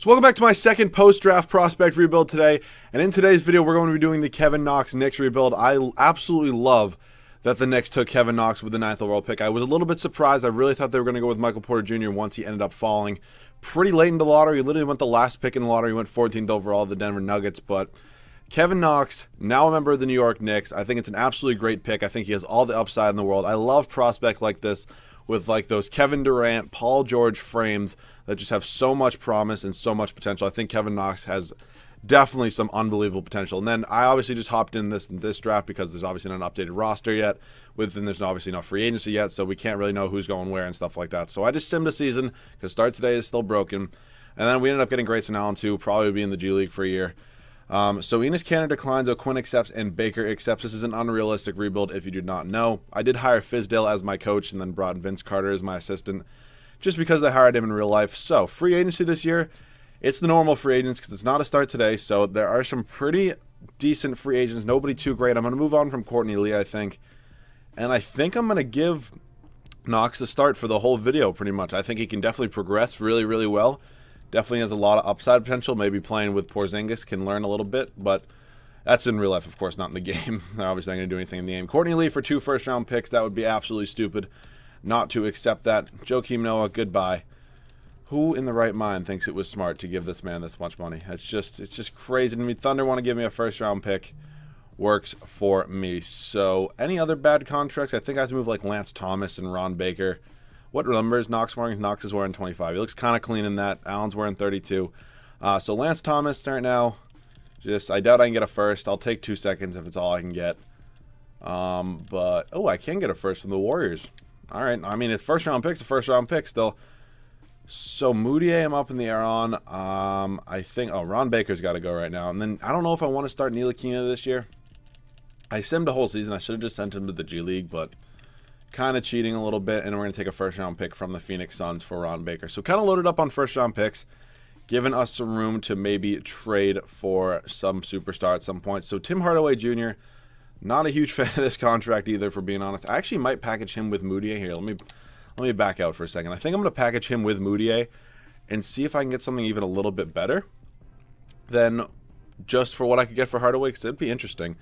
So welcome back to my second post-draft prospect rebuild today, and in today's video we're going to be doing the Knox Knicks rebuild. I absolutely love that the Knicks took Kevin Knox with the 9th overall pick. I was a little bit surprised. I really thought they were going to go with Michael Porter Jr. once he ended up falling pretty late in the lottery. He literally went the last pick in the lottery. He went 14th overall, the Denver Nuggets, but Kevin Knox, now a member of the New York Knicks. I think it's an absolutely great pick. I think he has all the upside in the world. I love prospects like this with like those Kevin Durant, Paul George frames that just have so much promise and so much potential. I think Kevin Knox has definitely some unbelievable potential. And then I obviously just hopped in this draft because there's obviously not an updated roster yet. And there's obviously no free agency yet, so we can't really know who's going where and stuff like that. So I just simmed a season because start today is still broken. And then we ended up getting Grayson Allen too, probably be in the G League for a year. So Enes Kanter declines, O'Quinn accepts, and Baker accepts. This is an unrealistic rebuild if you did not know. I did hire Fizdale as my coach and then brought in Vince Carter as my assistant just because I hired him in real life. So free agency this year, it's the normal free agents because it's not a start today. So there are some pretty decent free agents, nobody too great. I'm going to move on from Courtney Lee, I think. And I think I'm going to give Knox the start for the whole video pretty much. I think he can definitely progress really, really well. Definitely has a lot of upside potential. Maybe playing with Porzingis can learn a little bit, but that's in real life, of course, not in the game. They're obviously not going to do anything in the game. Courtney Lee for 2 first-round picks, that would be absolutely stupid not to accept that. Joakim Noah, goodbye. Who in the right mind thinks it was smart to give this man this much money? It's just crazy to me. Thunder want to give me a first-round pick. Works for me. So any other bad contracts? I think I have to move like Lance Thomas and Ron Baker. What numbers Knox wearing? Knox is wearing 25. He looks kind of clean in that. Allen's wearing 32. So Lance Thomas right now, I doubt I can get a first. I'll take 2 seconds if it's all I can get. But I can get a first from the Warriors. All right. I mean, it's first-round picks, a first-round pick still. So Moutier I'm up in the air on. I think, Ron Baker's got to go right now. And then I don't know if I want to start Ntilikina this year. I simmed a whole season. I should have just sent him to the G League, but kind of cheating a little bit, and we're going to take a first-round pick from the Phoenix Suns for Ron Baker. So kind of loaded up on first-round picks, giving us some room to maybe trade for some superstar at some point. So Tim Hardaway Jr., not a huge fan of this contract either, for being honest. I actually might package him with Moutier here. Let me back out for a second. I think I'm going to package him with Moutier and see if I can get something even a little bit better than just for what I could get for Hardaway, because it'd be interesting.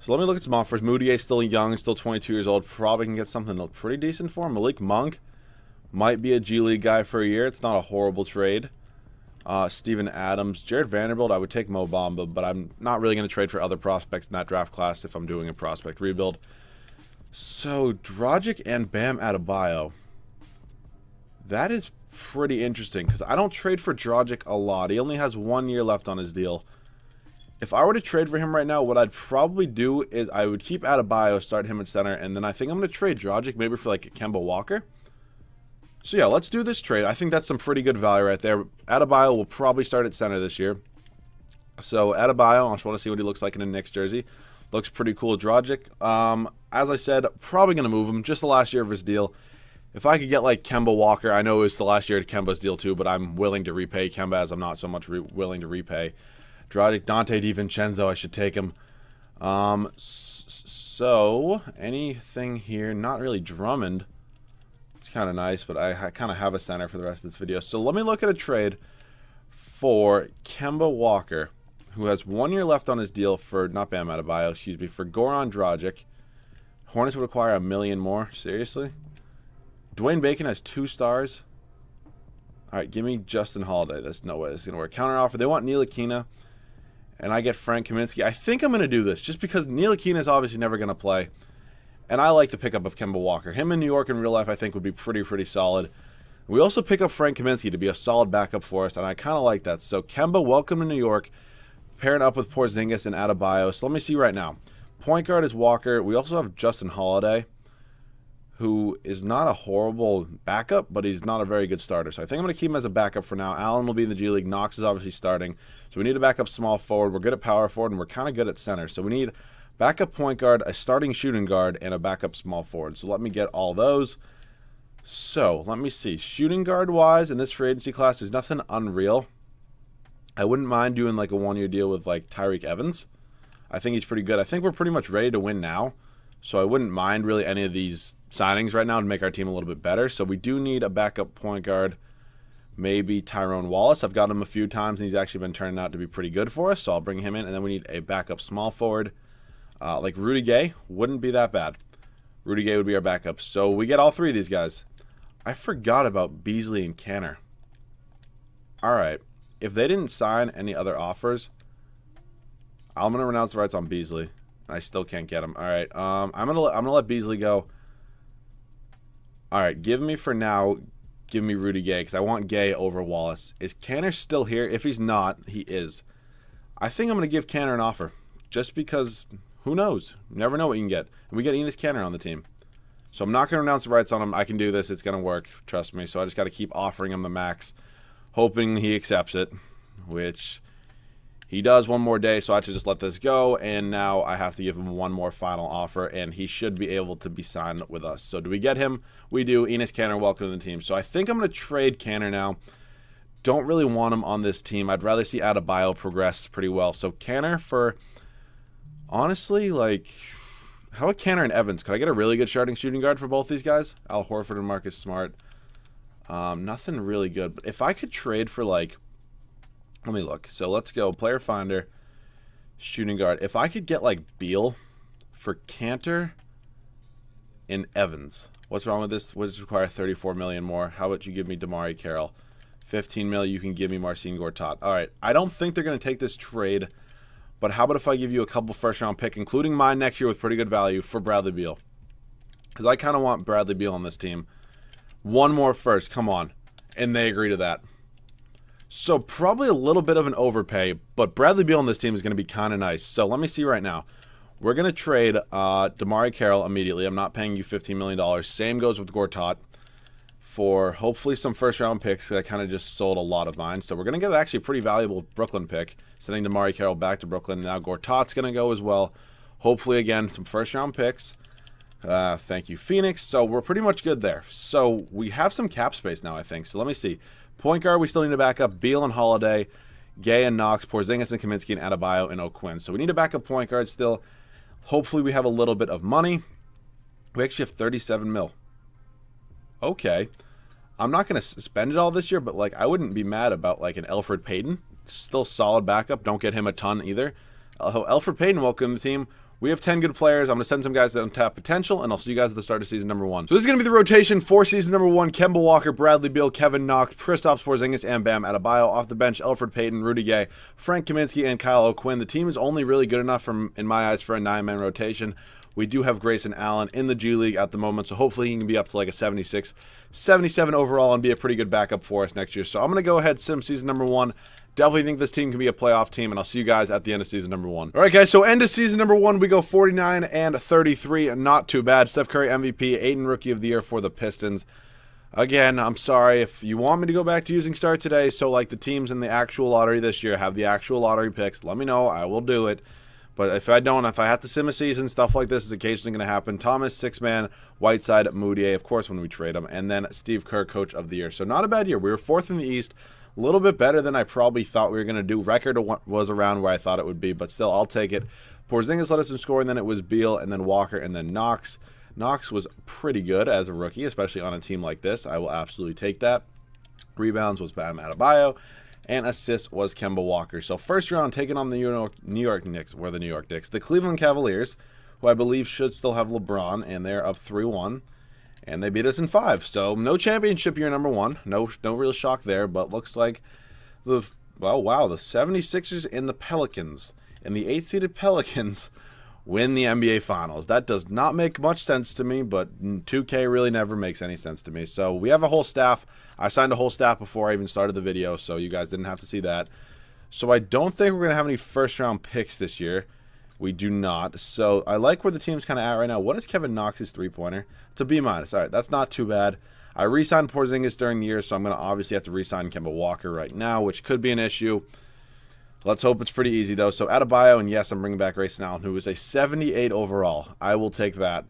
So let me look at some offers. Moutier's still young, still 22 years old. Probably can get something pretty decent for him. Malik Monk might be a G League guy for a year. It's not a horrible trade. Steven Adams. Jared Vanderbilt, I would take Mo Bamba, but I'm not really going to trade for other prospects in that draft class if I'm doing a prospect rebuild. So Dragic and Bam Adebayo. That is pretty interesting because I don't trade for Dragic a lot. He only has 1 year left on his deal. If I were to trade for him right now, what I'd probably do is I would keep Adebayo, start him at center, and then I think I'm going to trade Dragic maybe for like Kemba Walker. So yeah, let's do this trade. I think that's some pretty good value right there. Adebayo will probably start at center this year. So Adebayo, I just want to see what he looks like in a Knicks jersey. Looks pretty cool. Dragic, as I said, probably going to move him. Just the last year of his deal. If I could get like Kemba Walker, I know it's the last year of Kemba's deal too, but I'm willing to repay Kemba as I'm not so much willing to repay Dragic. Dante DiVincenzo, I should take him. So anything here? Not really. Drummond. It's kind of nice, but I kind of have a center for the rest of this video. So let me look at a trade for Kemba Walker, who has 1 year left on his deal for, not Bam Adebayo, excuse me, for Goran Dragic. Hornets would acquire $1 million more. Seriously? Dwayne Bacon has 2 stars. All right, give me Justin Holiday. There's no way this is going to work. Counter offer. They want Ntilikina, and I get Frank Kaminsky. I think I'm going to do this just because Ntilikina is obviously never going to play, and I like the pickup of Kemba Walker. Him in New York in real life I think would be pretty solid. We also pick up Frank Kaminsky to be a solid backup for us, and I kind of like that. So Kemba, welcome to New York. Pairing up with Porzingis and Adebayo. So let me see right now. Point guard is Walker. We also have Justin Holiday, who is not a horrible backup, but he's not a very good starter. So I think I'm going to keep him as a backup for now. Allen will be in the G League. Knox is obviously starting. So we need a backup small forward. We're good at power forward, and we're kind of good at center. So we need backup point guard, a starting shooting guard, and a backup small forward. So let me get all those. So let me see. Shooting guard-wise, in this free agency class, there's nothing unreal. I wouldn't mind doing like a 1 year deal with like Tyreke Evans. I think he's pretty good. I think we're pretty much ready to win now. So I wouldn't mind really any of these signings right now to make our team a little bit better. So we do need a backup point guard. maybe Tyrone Wallace. I've got him a few times, and he's actually been turning out to be pretty good for us, so I'll bring him in. And then we need a backup small forward. Like Rudy Gay wouldn't be that bad. Rudy Gay would be our backup. So we get all three of these guys. I forgot about Beasley and Canner. All right. If they didn't sign any other offers, I'm going to renounce the rights on Beasley. I still can't get him. All right. I'm gonna let Beasley go. All right. Give me Rudy Gay because I want Gay over Wallace. Is Canner still here? If he's not, he is. I think I'm going to give Canner an offer just because who knows? You never know what you can get. And we get Enes Canner on the team. So I'm not going to renounce the rights on him. I can do this. It's going to work. Trust me. So I just got to keep offering him the max, hoping he accepts it, which he does one more day. So I have to just let this go. And now I have to give him one more final offer, and he should be able to be signed with us. So do we get him? We do. Enes Canner, welcome to the team. So I think I'm going to trade Canner now. Don't really want him on this team. I'd rather see Adebayo progress pretty well. So Canner for, honestly, like, how about Canner and Evans? Could I get a really good starting shooting guard for both these guys? Al Horford and Marcus Smart. Nothing really good. But if I could trade for, like, let me look. So let's go player finder, shooting guard. If I could get, like, Beal for Cantor and Evans. What's wrong with this? What does require 34 million more? How about you give me Damari Carroll? 15 million, you can give me Marcin Gortat. All right. I don't think they're going to take this trade. But how about if I give you a couple first-round pick, including mine next year with pretty good value for Bradley Beal? Because I kind of want Bradley Beal on this team. One more first, come on. And they agree to that. So probably a little bit of an overpay, but Bradley Beal on this team is going to be kind of nice. So let me see right now. We're going to trade Damari Carroll immediately. I'm not paying you $15 million. Same goes with Gortat for hopefully some first-round picks. I kind of just sold a lot of mine. So we're going to get actually a pretty valuable Brooklyn pick, sending Damari Carroll back to Brooklyn. Now Gortat's going to go as well. Hopefully, again, some first-round picks. Thank you, Phoenix. So we're pretty much good there. So we have some cap space now, I think. So let me see. Point guard, we still need to back up Beal and Holiday, Gay and Knox, Porzingis and Kaminsky, and Adebayo and O'Quinn. So we need a backup point guard still. Hopefully we have a little bit of money. We actually have 37 mil. Okay. I'm not going to spend it all this year, but, like, I wouldn't be mad about, like, an Elfrid Payton. Still solid backup. Don't get him a ton either. Elfrid Payton, welcome to the team. We have 10 good players. I'm going to send some guys that untapped potential, and I'll see you guys at the start of season number 1. So this is going to be the rotation for season number 1. Kemba Walker, Bradley Beal, Kevin Knox, Kristaps Porzingis, and Bam Adebayo. Off the bench, Elfrid Payton, Rudy Gay, Frank Kaminsky, and Kyle O'Quinn. The team is only really good enough, in my eyes, for a 9-man rotation. We do have Grayson Allen in the G League at the moment, so hopefully he can be up to like a 76, 77 overall and be a pretty good backup for us next year. So I'm going to go ahead, sim season number 1. Definitely think this team can be a playoff team, and I'll see you guys at the end of season number 1. All right, guys, so end of season number 1, we go 49 and 33. Not too bad. Steph Curry MVP, Aiden Rookie of the Year for the Pistons. Again, I'm sorry if you want me to go back to using start today, so like the teams in the actual lottery this year have the actual lottery picks. Let me know. I will do it. But if I don't, if I have to sim a season, stuff like this is occasionally going to happen. Thomas, 6-man, Whiteside, Moutier, of course, when we trade them. And then Steve Kerr, Coach of the Year. So not a bad year. We were 4th in the East. A little bit better than I probably thought we were going to do. Record was around where I thought it would be, but still, I'll take it. Porzingis led us in scoring, then it was Beal, and then Walker, and then Knox. Knox was pretty good as a rookie, especially on a team like this. I will absolutely take that. Rebounds was Bam Adebayo. And assist was Kemba Walker. So first round, taking on the New York Knicks. We're the New York Knicks. The Cleveland Cavaliers, who I believe should still have LeBron, and they're up 3-1. And they beat us in 5. So no championship year number 1. No real shock there. But looks like the 76ers and the Pelicans. And the 8-seeded Pelicans win the NBA Finals. That does not make much sense to me, but 2K really never makes any sense to me. So we have a whole staff. I signed a whole staff before I even started the video, so you guys didn't have to see that. So I don't think we're going to have any first-round picks this year. We do not. So I like where the team's kind of at right now. What is Kevin Knox's three-pointer? It's a B-. All right, that's not too bad. I re-signed Porzingis during the year, so I'm going to obviously have to re-sign Kemba Walker right now, which could be an issue. Let's hope it's pretty easy, though. So Adebayo, and yes, I'm bringing back Grayson Allen, who is a 78 overall. I will take that.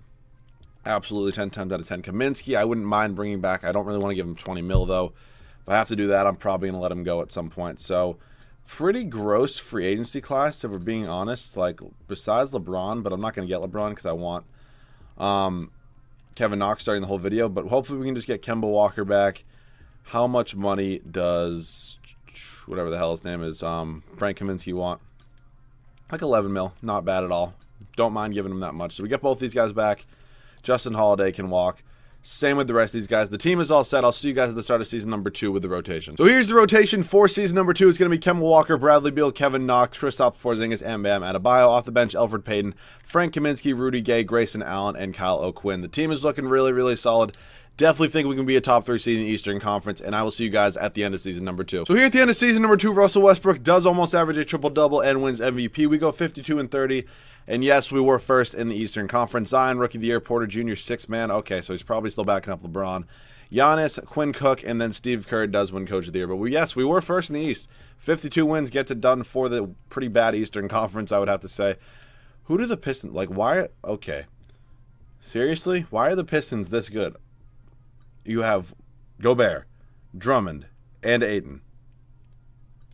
Absolutely 10 times out of 10. Kaminsky, I wouldn't mind bringing back. I don't really want to give him 20 mil, though. If I have to do that, I'm probably going to let him go at some point. So pretty gross free agency class, if we're being honest. Like, besides LeBron, but I'm not going to get LeBron because I want Kevin Knox starting the whole video. But hopefully we can just get Kemba Walker back. How much money does whatever the hell his name is, Frank Kaminsky want? Like 11 mil. Not bad at all. Don't mind giving him that much. So we get both these guys back. Justin Holiday can walk. Same with the rest of these guys. The team is all set. I'll see you guys at the start of season number 2 with the rotation. So here's the rotation for season number 2. It's going to be Kemba Walker, Bradley Beal, Kevin Knox, Kristaps Porzingis, and Bam Adebayo. Off the bench, Elfrid Payton, Frank Kaminsky, Rudy Gay, Grayson Allen, and Kyle O'Quinn. The team is looking really, really solid. Definitely think we can be a top 3 seed in the Eastern Conference, and I will see you guys at the end of season number 2. So here at the end of season number 2, Russell Westbrook does almost average a triple-double and wins MVP. We go 52-30, and yes, we were first in the Eastern Conference. Zion, Rookie of the Year, Porter Jr., 6th man. Okay, so he's probably still backing up LeBron. Giannis, Quinn Cook, and then Steve Kerr does win Coach of the Year. But yes, we were first in the East. 52 wins gets it done for the pretty bad Eastern Conference, I would have to say. Who do the Pistons, like, why, okay. Seriously? Why are the Pistons this good? You have Gobert, Drummond, and Ayton.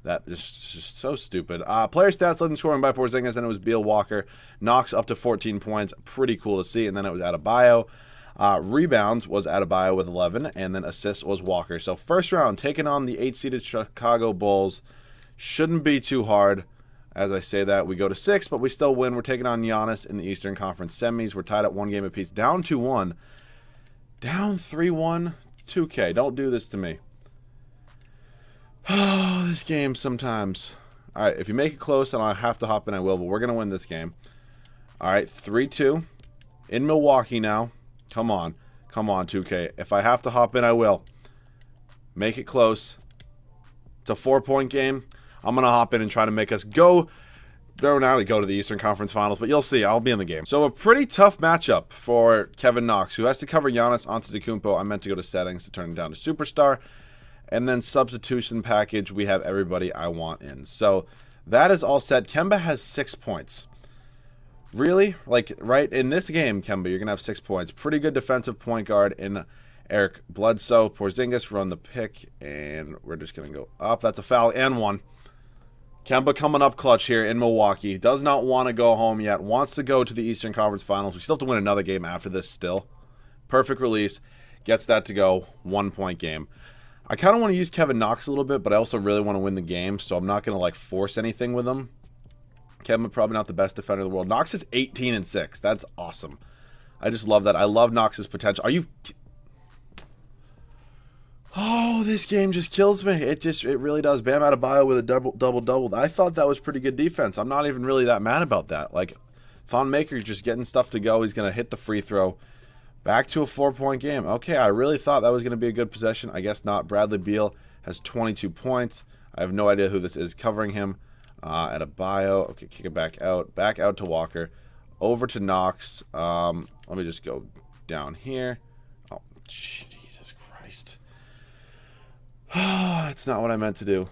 That is just so stupid. Player stats led in scoring by Porzingis, and it was Beal, Walker. Knox up to 14 points. Pretty cool to see. And then it was Adebayo. Rebounds was Adebayo with 11, and then assists was Walker. So first round, taking on the 8-seeded Chicago Bulls. Shouldn't be too hard. As I say that, we go to 6, but we still win. We're taking on Giannis in the Eastern Conference semis. We're tied at 1 game apiece. Down 2-1. Down 3-1. 2K. Don't do this to me. Oh, this game sometimes. All right, if you make it close and I have to hop in, I will, but we're going to win this game. All right, 3-2. In Milwaukee now. Come on. Come on, 2K. If I have to hop in, I will. Make it close. It's a 4-point game. I'm going to hop in and try to make us go. Now to go to the Eastern Conference Finals, but you'll see. I'll be in the game. So a pretty tough matchup for Kevin Knox, who has to cover Giannis Antetokounmpo. I meant to go to settings to turn him down to superstar. And then substitution package, we have everybody I want in. So that is all set. Kemba has 6 points. Really? Like, right in this game, Kemba, you're going to have 6 points. Pretty good defensive point guard in Eric Bledsoe. Porzingis run the pick, and we're just going to go up. That's a foul and 1. Kemba coming up clutch here in Milwaukee. Does not want to go home yet. Wants to go to the Eastern Conference Finals. We still have to win another game after this still. Perfect release. Gets that to go. 1-point game. I kind of want to use Kevin Knox a little bit, but I also really want to win the game, so I'm not going to, like, force anything with him. Kevin probably not the best defender in the world. Knox is 18-6. That's awesome. I just love that. I love Knox's potential. Are you... Oh, this game just kills me. It really does. Bam Adebayo with a double-double. I thought that was pretty good defense. I'm not even really that mad about that. Like, Thon Maker just getting stuff to go. He's going to hit the free throw. Back to a 4-point game. Okay, I really thought that was going to be a good possession. I guess not. Bradley Beal has 22 points. I have no idea who this is covering him. Adebayo. Okay, kick it back out. Back out to Walker. Over to Knox. Let me just go down here. Oh, Jesus Christ. That's not what I meant to do.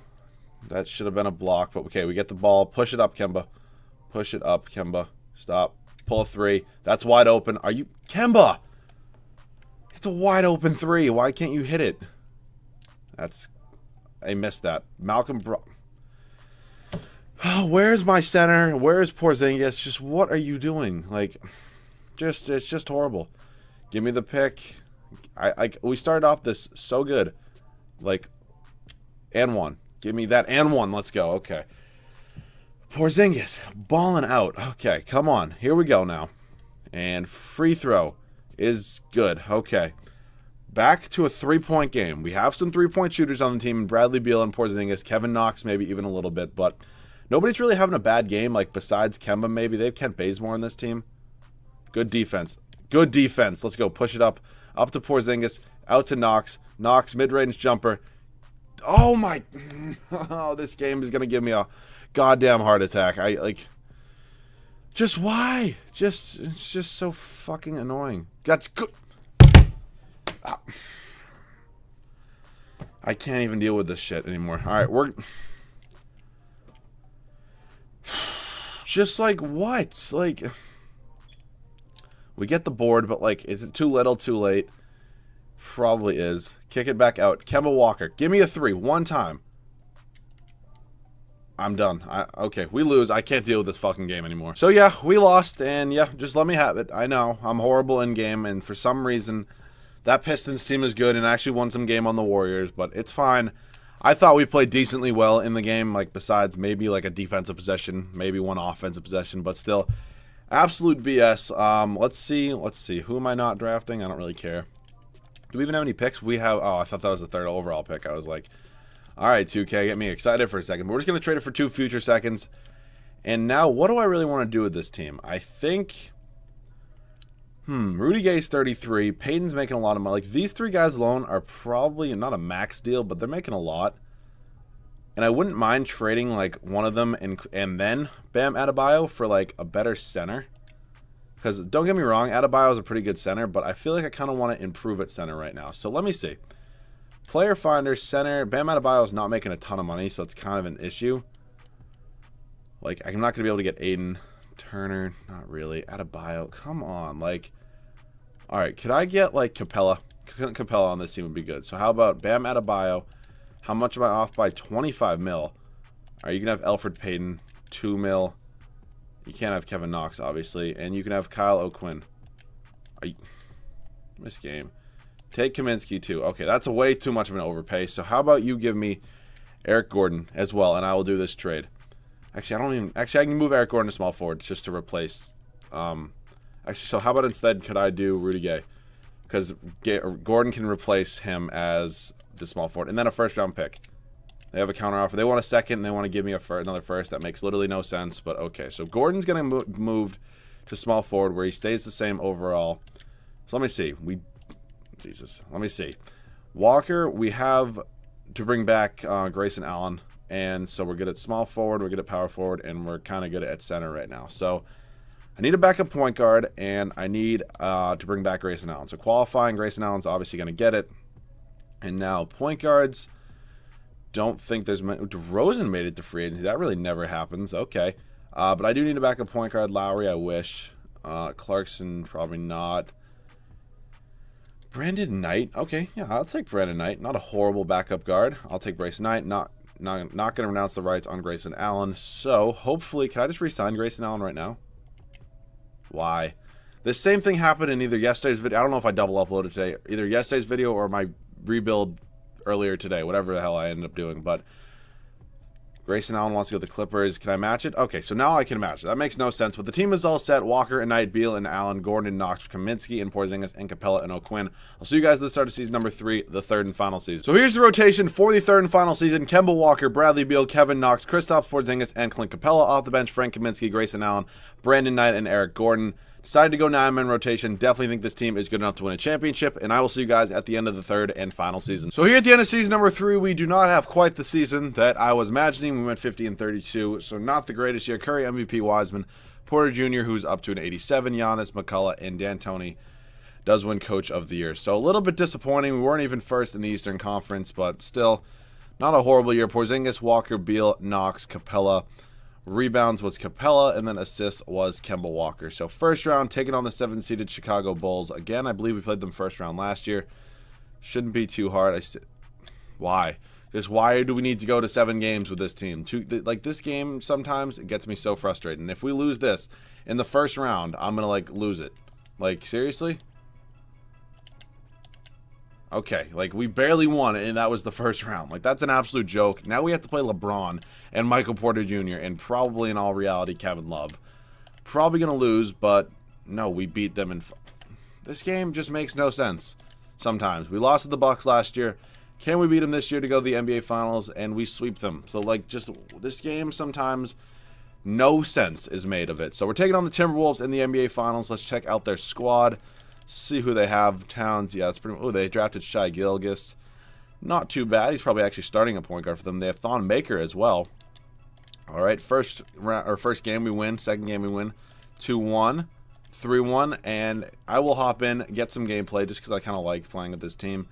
That should have been a block. But okay, we get the ball. Push it up, Kemba. Push it up, Kemba. Stop. Pull a 3. That's wide open. Are you... Kemba! It's a wide open 3. Why can't you hit it? That's... I missed that. Malcolm Oh, where's my center? Where's Porzingis? Just what are you doing? Like, it's just horrible. Give me the pick. We started off this so good. Like, and 1. Give me that and 1. Let's go. Okay. Porzingis balling out. Okay, come on. Here we go now. And free throw is good. Okay. Back to a 3-point game. We have some 3-point shooters on the team. Bradley Beal and Porzingis. Kevin Knox maybe even a little bit. But nobody's really having a bad game. Like, besides Kemba maybe. They have Kent Bazemore on this team. Good defense. Good defense. Let's go. Push it up. Up to Porzingis. Out to Knox. Knox, mid-range jumper. Oh, my. Oh, this game is going to give me a goddamn heart attack. Just why? It's just so fucking annoying. That's good. I can't even deal with this shit anymore. All right, we're just like what? Like, we get the board, but like, is it too little, too late? Probably is. Kick it back out. Kemba Walker, give me a 3 one time. I'm done. Okay, we lose. I can't deal with this fucking game anymore. So yeah, we lost, and yeah, just let me have it. I know I'm horrible in game, and for some reason, That Pistons team is good and actually won some game on the Warriors, but it's fine. I thought we played decently well in the game, like besides maybe like a defensive possession, maybe one offensive possession, but still, absolute BS. Let's see. Who am I not drafting? I don't really care. Do we even have any picks? We have, oh, I thought that was the third overall pick. I was like, all right, 2K, get me excited for a second. But we're just going to trade it for 2 future seconds. And now, what do I really want to do with this team? I think, Rudy Gay's 33. Payton's making a lot of money. Like, these 3 guys alone are probably not a max deal, but they're making a lot. And I wouldn't mind trading, like, one of them and then Bam Adebayo for, like, a better center. Because, don't get me wrong, Adebayo is a pretty good center, but I feel like I kind of want to improve at center right now. So, let me see. Player finder, center. Bam Adebayo is not making a ton of money, so it's kind of an issue. Like, I'm not going to be able to get Aiden Turner. Not really. Adebayo. Come on. Like, all right. Could I get, like, Capella? Capella on this team would be good. So, how about Bam Adebayo? How much am I off by? 25 mil. Are you going to have Elfrid Payton? 2 mil. You can't have Kevin Knox, obviously. And you can have Kyle O'Quinn. This game. Take Kaminsky, too. Okay, that's a way too much of an overpay. So, how about you give me Eric Gordon as well, and I will do this trade. Actually, I can move Eric Gordon to small forward just to replace. So how about instead could I do Rudy Gay? Because Gordon can replace him as the small forward. And then a first-round pick. They have a counter offer. They want a second, and they want to give me another first. That makes literally no sense, but okay. So Gordon's going to move to small forward where he stays the same overall. So let me see. Let me see. Walker, we have to bring back Grayson Allen. And so we're good at small forward, we're good at power forward, and we're kind of good at center right now. So I need a backup point guard, and I need to bring back Grayson Allen. So qualifying, Grayson Allen's obviously going to get it. And now point guards, don't think there's many. DeRozan made it to free agency. That really never happens. Okay. But I do need a backup point guard. Lowry, I wish. Clarkson, probably not. Brandon Knight. Okay, yeah, I'll take Brandon Knight. Not a horrible backup guard. I'll take Grayson Knight. Not going to renounce the rights on Grayson Allen. So, hopefully, can I just re-sign Grayson Allen right now? Why? The same thing happened in either yesterday's video. I don't know if I double uploaded today. Either yesterday's video or my rebuild earlier today. Whatever the hell I ended up doing. But Grayson Allen wants to go to the Clippers. Can I match it? Okay, so now I can match it. That makes no sense. But the team is all set. Walker and Knight, Beal and Allen, Gordon and Knox, Kaminsky and Porzingis and Capella and O'Quinn. I'll see you guys at the start of season number 3, the third and final season. So here's the rotation for the third and final season. Kemba Walker, Bradley Beal, Kevin Knox, Kristaps Porzingis, and Clint Capella. Off the bench, Frank Kaminsky, Grayson Allen, Brandon Knight, and Eric Gordon. Decided to go 9-man rotation. Definitely think this team is good enough to win a championship, and I will see you guys at the end of the third and final season. So here at the end of season number 3, we do not have quite the season that I was imagining. We went 50-32, so not the greatest year. Curry, MVP, Wiseman, Porter Jr., who's up to an 87, Giannis, McCullough, and D'Antoni does win Coach of the Year. So a little bit disappointing. We weren't even first in the Eastern Conference, but still not a horrible year. Porzingis, Walker, Beal, Knox, Capella. Rebounds was Capella, and then assists was Kemba Walker. So first round, taking on the 7-seeded Chicago Bulls. Again, I believe we played them first round last year. Shouldn't be too hard. Why? Just why do we need to go to 7 games with this team? Like this game, sometimes it gets me so frustrated. And if we lose this in the first round, I'm going to like lose it. Like, seriously? Okay, like we barely won and that was the first round. Like that's an absolute joke. Now we have to play LeBron and Michael Porter Jr. and probably in all reality Kevin Love. Probably going to lose, but no, we beat them in this game just makes no sense. Sometimes we lost to the Bucks last year. Can we beat them this year to go to the NBA Finals and we sweep them? So like just this game sometimes no sense is made of it. So we're taking on the Timberwolves in the NBA Finals. Let's check out their squad. See who they have. Towns, yeah, it's pretty. Oh, they drafted Shai Gilgeous. Not too bad. He's probably actually starting a point guard for them. They have Thon Maker as well. All right, first game we win. Second game we win. 2-1, 3-1, and I will hop in, get some gameplay just because I kind of like playing with this team.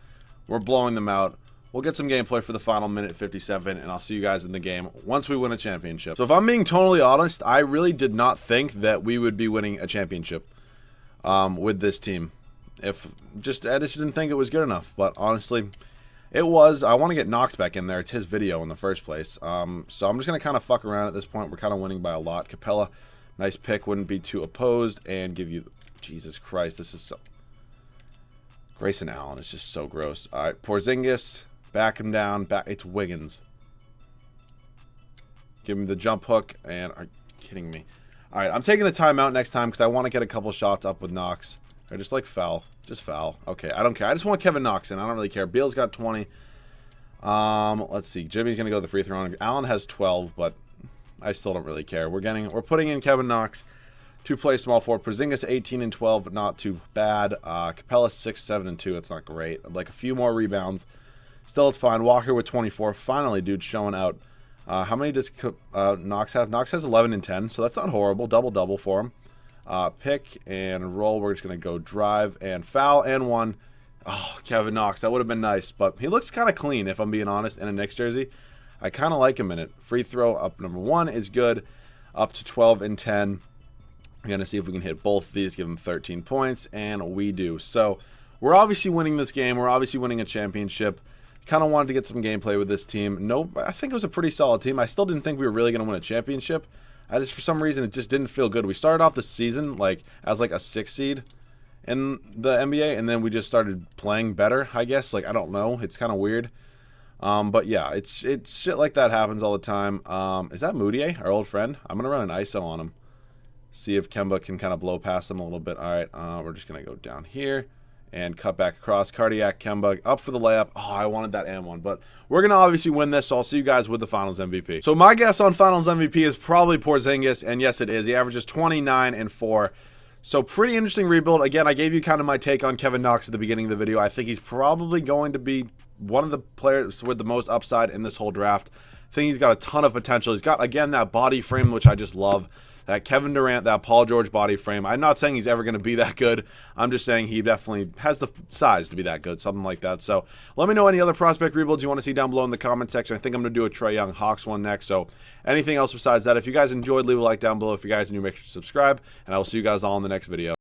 We're blowing them out. We'll get some gameplay for the final minute 57, and I'll see you guys in the game once we win a championship. So if I'm being totally honest, I really did not think that we would be winning a championship. With this team. I just didn't think it was good enough, but honestly, it was. I want to get Knox back in there. It's his video in the first place. So I'm just going to kind of fuck around at this point. We're kind of winning by a lot. Capella, nice pick, wouldn't be too opposed, and give you, Jesus Christ, this is so. Grayson Allen is just so gross. All right, Porzingis, back him down. It's Wiggins. Give him the jump hook, and are you kidding me? All right, I'm taking a timeout next time because I want to get a couple shots up with Knox. Or just like foul. Just foul. Okay, I don't care. I just want Kevin Knox in. I don't really care. Beal's got 20. Let's see. Jimmy's gonna go to the free throw line. Allen has 12, but I still don't really care. We're putting in Kevin Knox to play small forward. Porzingis 18 and 12, but not too bad. Capella 6, 7 and 2. That's not great. I'd like a few more rebounds. Still, it's fine. Walker with 24. Finally, dude, showing out. How many does Knox have? Knox has 11 and 10, so that's not horrible. Double-double for him. Pick and roll. We're just going to go drive and foul and one. Oh, Kevin Knox. That would have been nice, but he looks kind of clean, if I'm being honest, in a Knicks jersey. I kind of like him in it. Free throw up number 1 is good. Up to 12 and 10. We're going to see if we can hit both of these, give him 13 points, and we do. So we're obviously winning this game. We're obviously winning a championship. Kind of wanted to get some gameplay with this team. Nope, I think it was a pretty solid team. I still didn't think we were really going to win a championship. I just, for some reason, it just didn't feel good. We started off the season as a 6 seed in the NBA, and then we just started playing better, I guess. I don't know. It's kind of weird. But yeah, it's shit like that happens all the time. Is that Moutier, our old friend? I'm going to run an ISO on him. See if Kemba can kind of blow past him a little bit. All right, we're just going to go down here and cut back across. Cardiac Kemba up for the layup. Oh, I wanted that and one, but we're going to obviously win this, so I'll see you guys with the Finals MVP. So my guess on Finals MVP is probably Porzingis, and yes, it is. He averages 29 and 4. So pretty interesting rebuild. Again, I gave you kind of my take on Kevin Knox at the beginning of the video. I think he's probably going to be one of the players with the most upside in this whole draft. I think he's got a ton of potential. He's got, again, that body frame, which I just love. That Kevin Durant, that Paul George body frame. I'm not saying he's ever going to be that good. I'm just saying he definitely has the size to be that good, something like that. So let me know any other prospect rebuilds you want to see down below in the comment section. I think I'm going to do a Trae Young Hawks one next. So anything else besides that, if you guys enjoyed, leave a like down below. If you guys are new, make sure to subscribe. And I will see you guys all in the next video.